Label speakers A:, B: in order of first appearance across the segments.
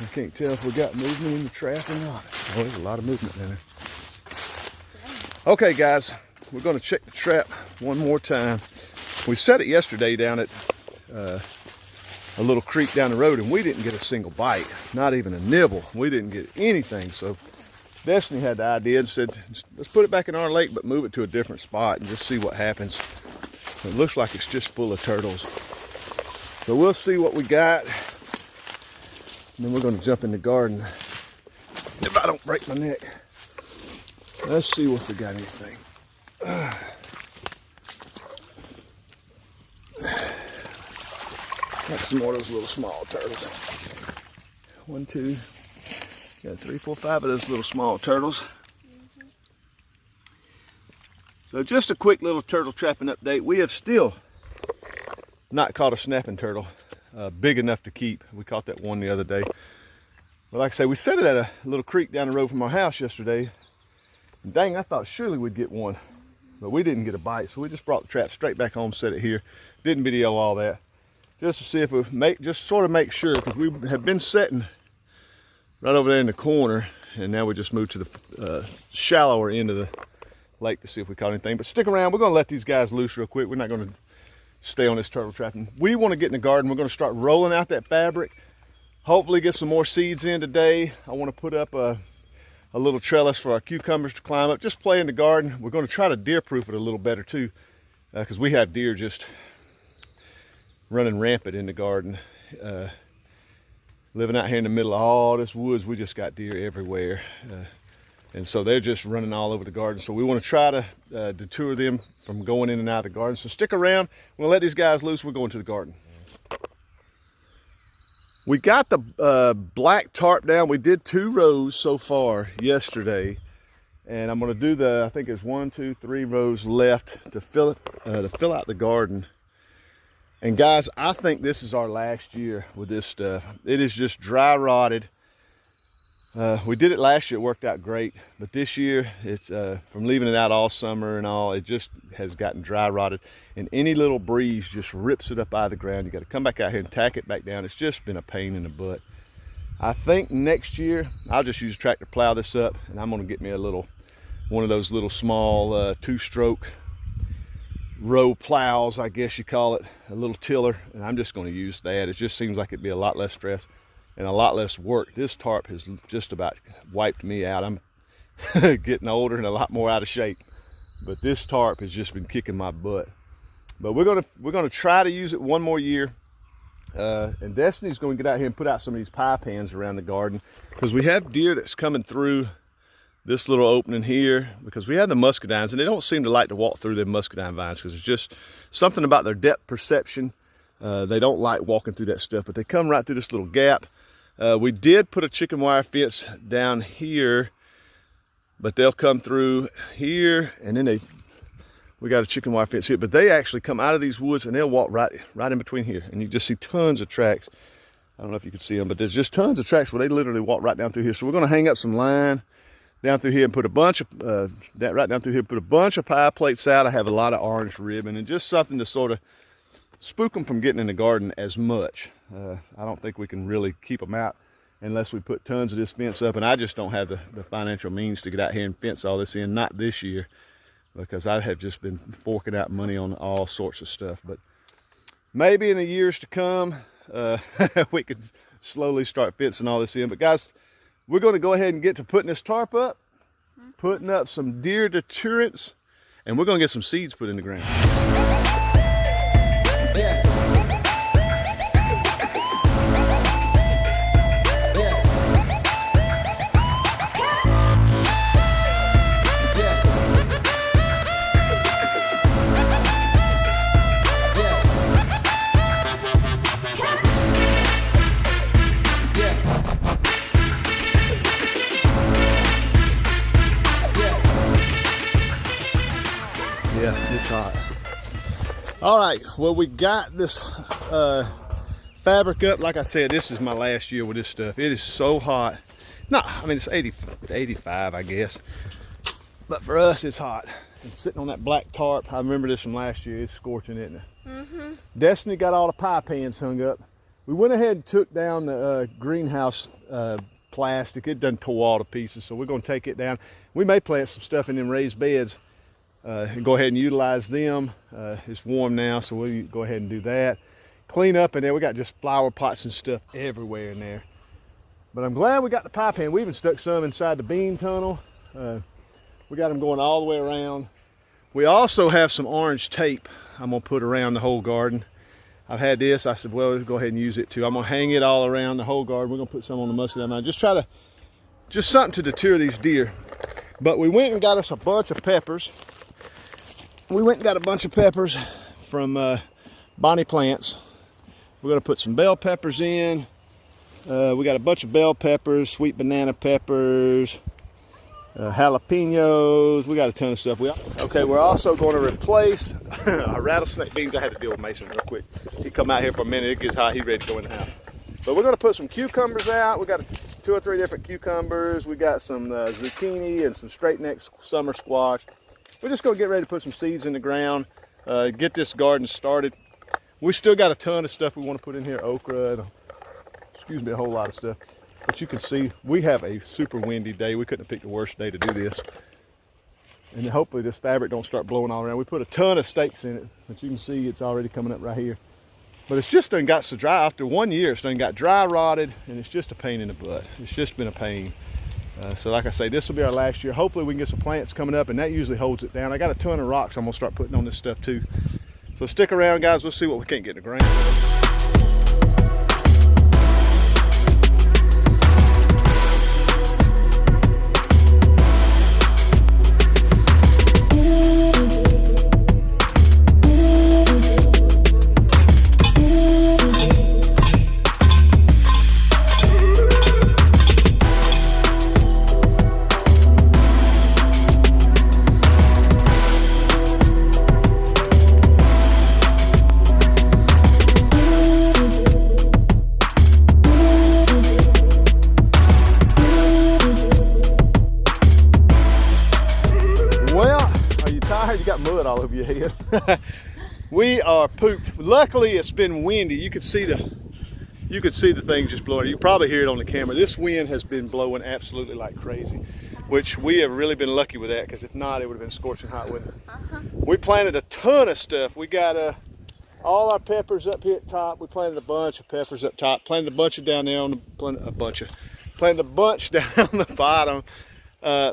A: I can't tell if we got movement in the trap or not. Oh, there's a lot of movement in there. Okay, guys, we're going to check the trap one more time. We set it yesterday down at a little creek down the road, and we didn't get a single bite, not even a nibble. We didn't get anything. So Destiny had the idea and said, let's put it back in our lake, but move it to a different spot and just see what happens. It looks like it's just full of turtles. So we'll see what we got. And then we're going to jump in the garden if I don't break my neck. Let's see if we got anything. Got some more of those little small turtles. 1, 2, got 3, 4, 5 of those little small turtles. So just a quick little turtle trapping update. We have still not caught a snapping turtle big enough to keep. We caught that one the other day. But like I say, we set it at a little creek down the road from our house yesterday. And dang, I thought surely we'd get one, but we didn't get a bite. So we just brought the trap straight back home, set it here. Didn't video all that, just to see if we just sort of make sure, because we have been setting right over there in the corner, and now we just moved to the shallower end of the lake to see if we caught anything. But stick around, we're gonna let these guys loose real quick. We're not gonna stay on this turtle trapping. We wanna get in the garden. We're gonna start rolling out that fabric. Hopefully get some more seeds in today. I wanna put up a little trellis for our cucumbers to climb up. Just play in the garden. We're gonna try to deer proof it a little better too, because we have deer just running rampant in the garden. Living out here in the middle of all this woods, we just got deer everywhere. And so they're just running all over the garden. So we want to try to deter them from going in and out of the garden. So stick around. We'll let these guys loose. We're going to the garden. We got the black tarp down. We did 2 rows so far yesterday. And I'm going to do I think it's 1, 2, 3 rows left to fill out the garden. And guys, I think this is our last year with this stuff. It is just dry rotted. We did it last year, it worked out great. But this year, it's from leaving it out all summer and all, it just has gotten dry rotted. And any little breeze just rips it up out of the ground. You gotta come back out here and tack it back down. It's just been a pain in the butt. I think next year, I'll just use a tractor plow this up, and I'm gonna get me one of those little small 2-stroke row plows, I guess you call it, a little tiller, and I'm just going to use that. It just seems like it'd be a lot less stress and a lot less work. This tarp has just about wiped me out. I'm getting older and a lot more out of shape, but this tarp has just been kicking my butt. But we're gonna try to use it one more year, and Destiny's going to get out here and put out some of these pie pans around the garden, because we have deer that's coming through this little opening here, because we have the muscadines, and they don't seem to like to walk through the muscadine vines, because it's just something about their depth perception. They don't like walking through that stuff, but they come right through this little gap. We did put a chicken wire fence down here, but they'll come through here, and then we got a chicken wire fence here, but they actually come out of these woods and they'll walk right in between here, and you just see tons of tracks. I don't know if you can see them, but there's just tons of tracks where they literally walk right down through here. So we're going to hang up some line down through here and put a bunch of right down through here, put a bunch of pie plates out. I have a lot of orange ribbon and just something to sort of spook them from getting in the garden as much. I don't think we can really keep them out unless we put tons of this fence up, and I just don't have the financial means to get out here and fence all this in, not this year, because I have just been forking out money on all sorts of stuff. But maybe in the years to come, we could slowly start fencing all this in. But guys, we're going to go ahead and get to putting this tarp up, putting up some deer deterrents, and we're going to get some seeds put in the ground. Yeah, it's hot. All right, well, we got this fabric up. Like I said, this is my last year with this stuff. It is so hot. I mean, it's 85, I guess. But for us, it's hot. It's sitting on that black tarp. I remember this from last year. It's scorching, isn't it? Mm-hmm. Destiny got all the pie pans hung up. We went ahead and took down the greenhouse plastic. It done tore all to pieces, so we're going to take it down. We may plant some stuff in them raised beds and go ahead and utilize them. It's warm now, so we'll go ahead and do that. Clean up in there. We got just flower pots and stuff everywhere in there. But I'm glad we got the pipe in. We even stuck some inside the bean tunnel. We got them going all the way around. We also have some orange tape I'm gonna put around the whole garden. I've had this, I said, well, let's go ahead and use it too. I'm gonna hang it all around the whole garden. We're gonna put some on the muscadine vine. Just something to deter these deer. But we went and got us a bunch of peppers. We went and got a bunch of peppers from Bonnie Plants. We're gonna put some bell peppers in. We got a bunch of bell peppers, sweet banana peppers, jalapenos. We got a ton of stuff. Okay, we're also going to replace our rattlesnake beans. I had to deal with Mason real quick. He come out here for a minute. It gets hot. He's ready to go in the house. But we're going to put some cucumbers out. We got 2 or 3 different cucumbers. We got some zucchini and some straight neck summer squash. We're just going to get ready to put some seeds in the ground, get this garden started. We still got a ton of stuff we want to put in here. Okra, and, excuse me, a whole lot of stuff. But you can see we have a super windy day. We couldn't have picked the worst day to do this. And hopefully this fabric don't start blowing all around. We put a ton of stakes in it, but you can see it's already coming up right here. But it's just done got so dry. After 1 year, it's done got dry rotted, and it's just a pain in the butt. It's just been a pain. So like I say, this will be our last year. Hopefully we can get some plants coming up, and that usually holds it down. I got a ton of rocks I'm gonna start putting on this stuff too. So stick around, guys. We'll see what we can't get in the ground. You got mud all over your head. We are pooped. Luckily it's been windy. You could see the things just blowing. You probably hear it on the camera. This wind has been blowing absolutely like crazy, which we have really been lucky with that, because if not, it would have been scorching hot with it. We planted a ton of stuff. We got all our peppers up here at top. We planted a bunch of peppers up top. Planted a bunch of down there on the planted a bunch down on the bottom.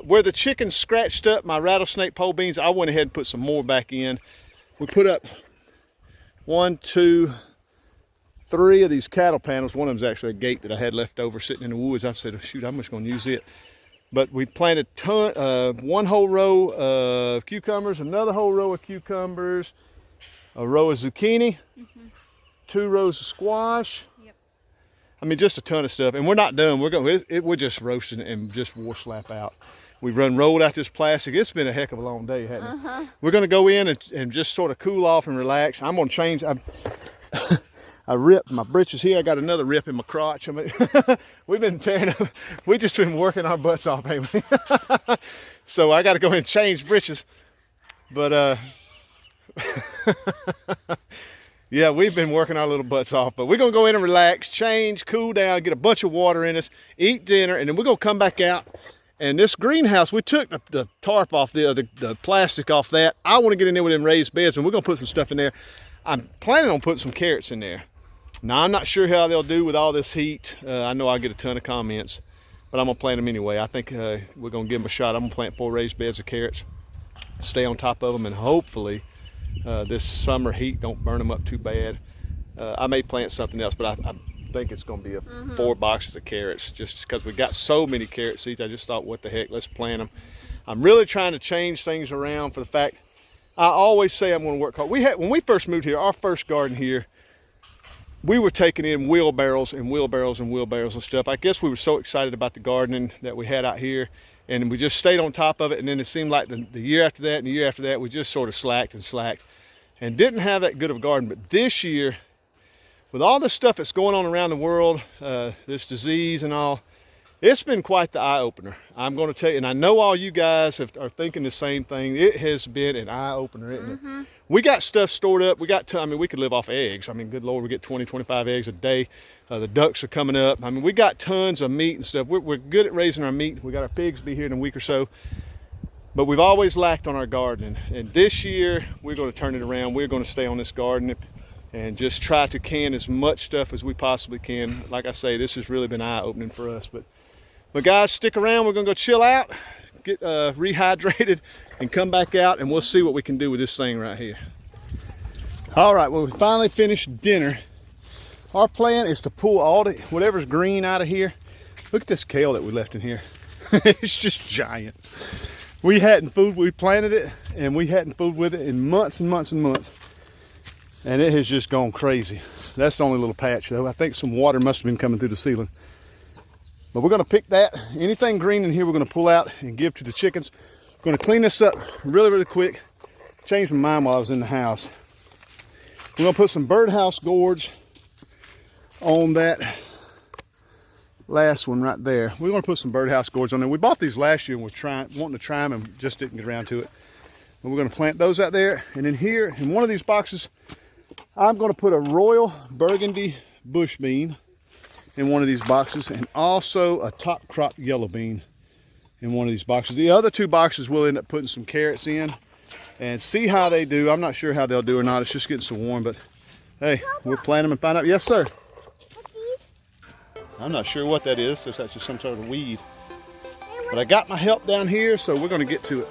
A: Where the chickens scratched up my rattlesnake pole beans, I went ahead and put some more back in. We put up 1, 2, 3 of these cattle panels. One of them's actually a gate that I had left over sitting in the woods. I said, oh, shoot, I'm just going to use it. But we planted one whole row of cucumbers, another whole row of cucumbers, a row of zucchini, 2 rows of squash. I mean, just a ton of stuff, and we're not done. We're just roasting and just war slap out. We've rolled out this plastic. It's been a heck of a long day, hasn't it? We're gonna go in and just sort of cool off and relax. I'm gonna change. I ripped my britches here. I got another rip in my crotch. I mean, we've been tearing up. We've just been working our butts off, haven't we? So I got to go in and change britches. But yeah, we've been working our little butts off, but we're gonna go in and relax, change, cool down, get a bunch of water in us, eat dinner, and then we're gonna come back out. And this greenhouse, we took the tarp off, the plastic off that. I wanna get in there with them raised beds, and we're gonna put some stuff in there. I'm planning on putting some carrots in there. Now, I'm not sure how they'll do with all this heat. I know I'll get a ton of comments, but I'm gonna plant them anyway. I think we're gonna give them a shot. I'm gonna plant 4 raised beds of carrots, stay on top of them, and hopefully this summer heat don't burn them up too bad. I may plant something else, but I think it's going to be 4 boxes of carrots, just because we got so many carrot seeds. I just thought, what the heck, let's plant them. I'm really trying to change things around for the fact I always say I'm going to work hard. When we first moved here, our first garden here, we were taking in wheelbarrows and wheelbarrows and wheelbarrows and stuff. I guess we were so excited about the gardening that we had out here, and we just stayed on top of it. And then it seemed like the year after that and the year after that, we just sort of slacked and didn't have that good of a garden. But this year, with all the stuff that's going on around the world, this disease and all, It's been quite the eye-opener. I'm going to tell you, and I know all you guys are thinking the same thing. It has been an eye-opener, isn't it? We got stuff stored up. I mean, we could live off eggs. I mean, good Lord, we get 20, 25 eggs a day. The ducks are coming up. I mean, we got tons of meat and stuff. We're good at raising our meat. We got our pigs be here in a week or so. But we've always lacked on our gardening. And this year, we're going to turn it around. We're going to stay on this garden and just try to can as much stuff as we possibly can. Like I say, this has really been eye-opening for us. But guys, stick around. We're gonna go chill out, get rehydrated, and come back out, and we'll see what we can do with this thing right here. All right, well, we finally finished dinner. Our plan is to pull all the whatever's green out of here. Look at this kale that we left in here. It's just giant. We planted it, and we hadn't fooled with it in months and months and months. And it has just gone crazy. That's the only little patch, though. I think some water must have been coming through the ceiling. But we're going to pick that. Anything green in here we're going to pull out and give to the chickens. We're going to clean this up really, really quick. Changed my mind while I was in the house. We're going to put some birdhouse gourds on that last one right there. We're going to put some birdhouse gourds on there. We bought these last year and we're wanting to try them and just didn't get around to it. But we're going to plant those out there. And in here, in one of these boxes, I'm going to put a Royal Burgundy bush bean in one of these boxes, and also a top crop yellow bean in one of these boxes. The other two boxes we'll end up putting some carrots in and see how they do. I'm not sure how they'll do or not. It's just getting so warm, but hey, we'll plant them and find out. Yes, sir. I'm not sure what that is. That's just some sort of weed. But I got my help down here, so we're going to get to it.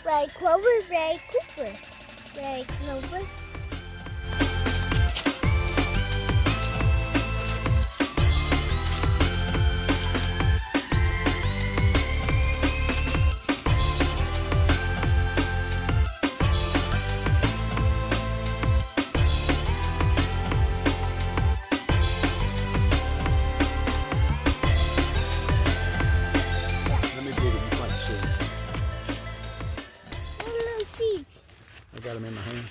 B: Red Clover, Red Cooper, Red Clover.
A: I got them in my hand.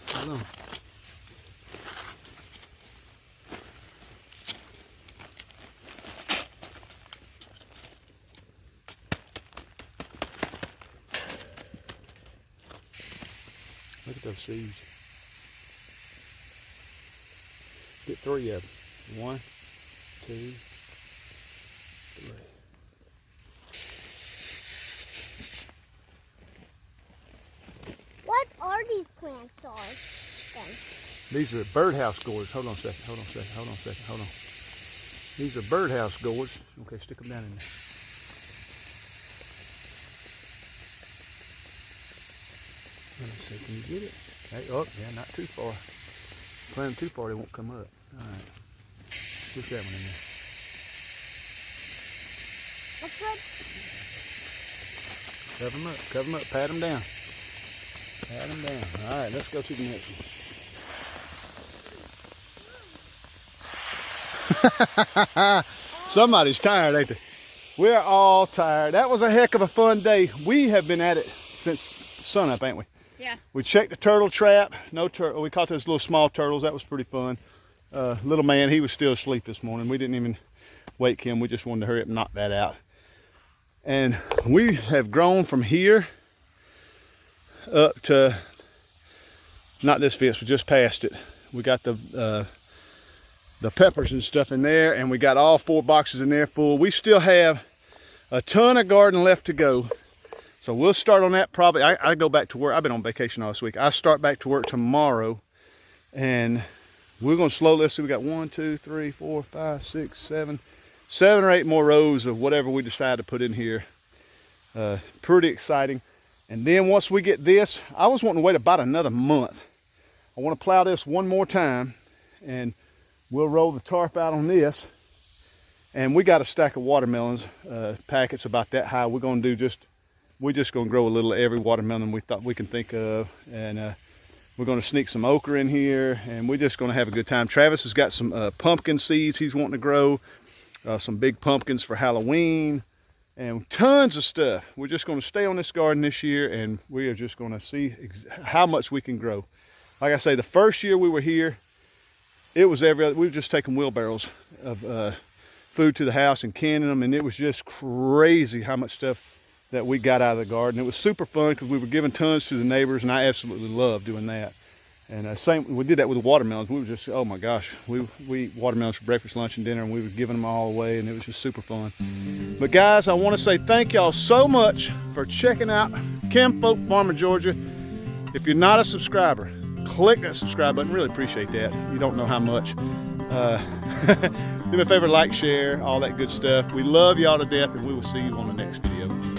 A: Hold on. Look at those seeds. Get 3 of them. 1, 2, 3.
B: What are these plants then?
A: These are birdhouse gourds. Hold on a second, hold on a second, hold on a second, hold on. These are birdhouse gourds. Okay, stick them down in there. Let me see, can you get it? Hey, oh, yeah, not too far. Plant them too far, they won't come up. All right. Push that one in there.
B: What's what?
A: Cover them up, pat them down. Pat them down. All right, let's go to the next one. Somebody's tired, ain't they? We're all tired. That was a heck of a fun day. We have been at it since sunup, ain't we?
C: Yeah.
A: We checked the turtle trap. No turtle. We caught those little small turtles. That was pretty fun. Little man, he was still asleep this morning. We didn't even wake him. We just wanted to hurry up and knock that out. And we have grown from here up to, not this fence, but just past it. We got the peppers and stuff in there, and we got all 4 boxes in there full. We still have a ton of garden left to go. So we'll start on that probably. I go back to work. I've been on vacation all this week. I start back to work tomorrow, and we're gonna slowly, let's see, we got 1, 2, 3, 4, 5, 6, 7 or 8 more rows of whatever we decide to put in here. Pretty exciting. And then once we get this, I was wanting to wait about another month. I want to plow this one more time, and we'll roll the tarp out on this. And we got a stack of watermelons, packets about that high. We're gonna do we're just gonna grow a little of every watermelon we thought we can think of. And we're gonna sneak some okra in here, and we're just gonna have a good time. Travis has got some pumpkin seeds he's wanting to grow, some big pumpkins for Halloween, and tons of stuff. We're just gonna stay on this garden this year, and we are just gonna see how much we can grow. Like I say, the first year we were here, it was we were just taking wheelbarrows of food to the house and canning them, and it was just crazy how much stuff that we got out of the garden. It was super fun because we were giving tons to the neighbors, and I absolutely loved doing that. And same, we did that with the watermelons. We were just, oh my gosh, we eat watermelons for breakfast, lunch, and dinner, and we were giving them all away, and it was just super fun. But guys, I want to say thank y'all so much for checking out Kinfolk Farmer Georgia. If you're not a subscriber, click that subscribe button. Really appreciate that. You don't know how much. Do me a favor, like, share, all that good stuff. We love y'all to death, and we will see you on the next video.